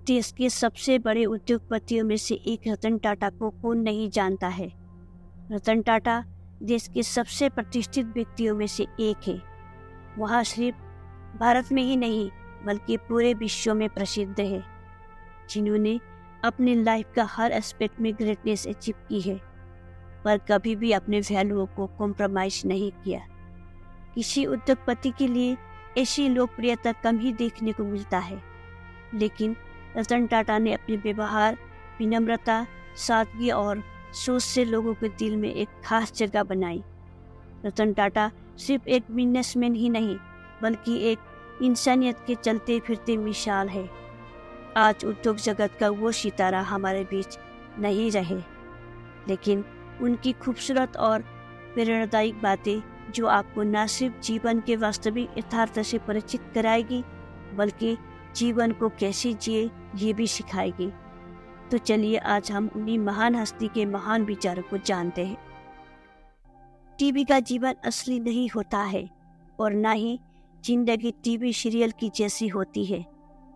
देश के सबसे बड़े उद्योगपतियों में से एक रतन टाटा को कौन नहीं जानता है। रतन टाटा देश के सबसे प्रतिष्ठित व्यक्तियों में से एक है। वह सिर्फ भारत में ही नहीं बल्कि पूरे विश्व में प्रसिद्ध है, जिन्होंने अपनी लाइफ का हर एस्पेक्ट में ग्रेटनेस अचीव की है, पर कभी भी अपने वैल्यूओं को कॉम्प्रोमाइज नहीं किया। किसी उद्योगपति के लिए ऐसी लोकप्रियता कम ही देखने को मिलता है, लेकिन रतन टाटा ने अपने व्यवहार, विनम्रता, सादगी और सोच से लोगों के दिल में एक खास जगह बनाई। रतन टाटा सिर्फ एक बिजनेसमैन ही नहीं बल्कि एक इंसानियत के चलते फिरते मिसाल है। आज उद्योग जगत का वो सितारा हमारे बीच नहीं रहे, लेकिन उनकी खूबसूरत और प्रेरणादायक बातें जो आपको न सिर्फ जीवन के वास्तविक यथार्थ से परिचित कराएगी बल्कि जीवन को कैसे जिए ये भी सिखाएगी। तो चलिए आज हम उन्हीं महान हस्ती के महान विचारों को जानते हैं। टीवी का जीवन असली नहीं होता है और ना ही जिंदगी टीवी सीरियल की जैसी होती है।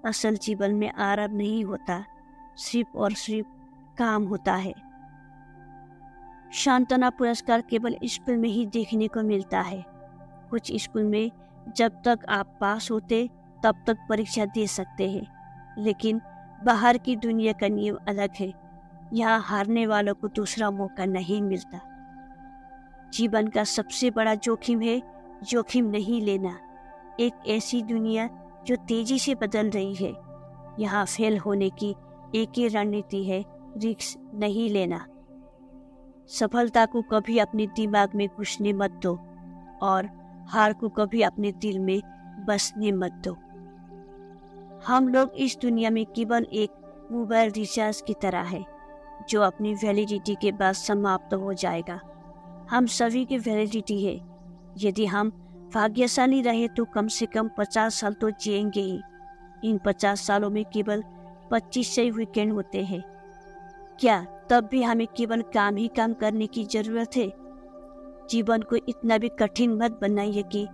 असल जीवन में आराम नहीं होता, सिर्फ और सिर्फ काम होता है। शांतना पुरस्कार केवल स्कूल में ही देखने को मिलता है। कुछ स्कूल में जब तक आप पास होते तब तक परीक्षा दे सकते हैं, लेकिन बाहर की दुनिया का नियम अलग है। यहाँ हारने वालों को दूसरा मौका नहीं मिलता। जीवन का सबसे बड़ा जोखिम है जोखिम नहीं लेना। एक ऐसी दुनिया जो तेजी से बदल रही है, यहाँ फेल होने की एक ही रणनीति है, रिस्क नहीं लेना। सफलता को कभी अपने दिमाग में घुसने मत दो और हार को कभी अपने दिल में बसने मत दो। हम लोग इस दुनिया में केवल एक मोबाइल रिचार्ज की तरह है जो अपनी वैलिडिटी के बाद समाप्त हो जाएगा। हम सभी की वैलिडिटी है। यदि हम भाग्यशाली रहे तो कम से कम 50 साल तो जिएंगे ही। इन 50 सालों में केवल 25 से वीकेंड होते हैं। क्या तब भी हमें केवल काम ही काम करने की जरूरत है? जीवन को इतना भी कठिन मत बनाइए कि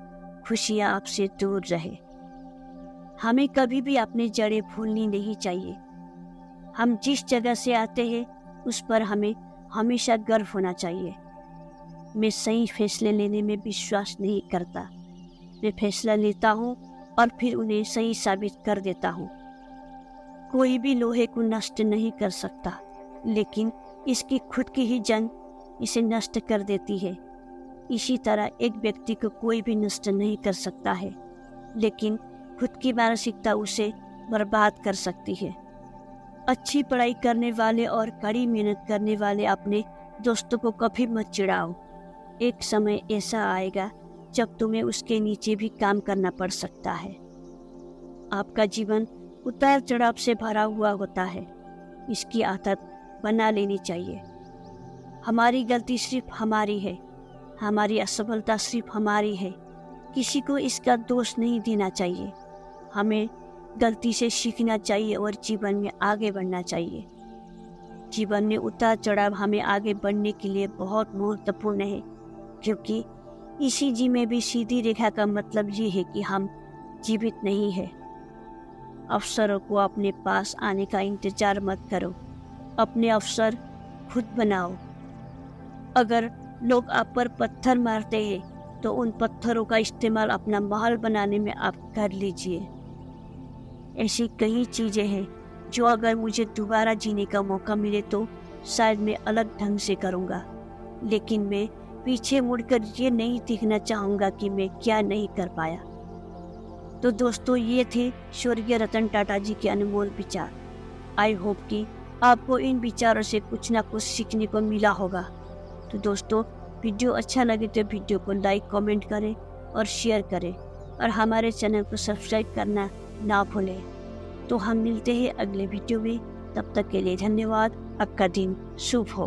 खुशियाँ आपसे दूर रहे। हमें कभी भी अपनी जड़ें भूलनी नहीं चाहिए। हम जिस जगह से आते हैं उस पर हमें हमेशा गर्व होना चाहिए। मैं सही फैसले लेने में विश्वास नहीं करता। मैं फैसला लेता हूँ और फिर उन्हें सही साबित कर देता हूँ। कोई भी लोहे को नष्ट नहीं कर सकता, लेकिन इसकी खुद की ही जंग इसे नष्ट कर देती है। इसी तरह एक व्यक्ति को कोई भी नष्ट नहीं कर सकता है, लेकिन खुद की मानसिकता उसे बर्बाद कर सकती है। अच्छी पढ़ाई करने वाले और कड़ी मेहनत करने वाले अपने दोस्तों को कभी मत चिढ़ाओ। एक समय ऐसा आएगा जब तुम्हें उसके नीचे भी काम करना पड़ सकता है। आपका जीवन उतार चढ़ाव से भरा हुआ होता है। इसकी आदत बना लेनी चाहिए। हमारी गलती सिर्फ हमारी है, हमारी असफलता सिर्फ हमारी है। किसी को इसका दोष नहीं देना चाहिए। हमें गलती से सीखना चाहिए और जीवन में आगे बढ़ना चाहिए। जीवन में उतार चढ़ाव हमें आगे बढ़ने के लिए बहुत महत्वपूर्ण है, क्योंकि इसी जी में भी सीधी रेखा का मतलब ये है कि हम जीवित नहीं है। अवसरों को अपने पास आने का इंतजार मत करो, अपने अवसर खुद बनाओ। अगर लोग आप पर पत्थर मारते हैं तो उन पत्थरों का इस्तेमाल अपना महल बनाने में आप कर लीजिए। ऐसी कई चीज़ें हैं जो अगर मुझे दोबारा जीने का मौका मिले तो शायद मैं अलग ढंग से करूँगा, लेकिन मैं पीछे मुड़कर ये नहीं देखना चाहूँगा कि मैं क्या नहीं कर पाया। तो दोस्तों, ये थे स्वर्गीय रतन टाटा जी के अनमोल विचार। आई होप कि आपको इन विचारों से कुछ ना कुछ सीखने को मिला होगा। तो दोस्तों, वीडियो अच्छा लगे तो वीडियो को लाइक, कमेंट करें और शेयर करें, और हमारे चैनल को सब्सक्राइब करना ना भूलें। तो हम मिलते हैं अगले वीडियो में। तब तक के लिए धन्यवाद। आपका दिन शुभ हो।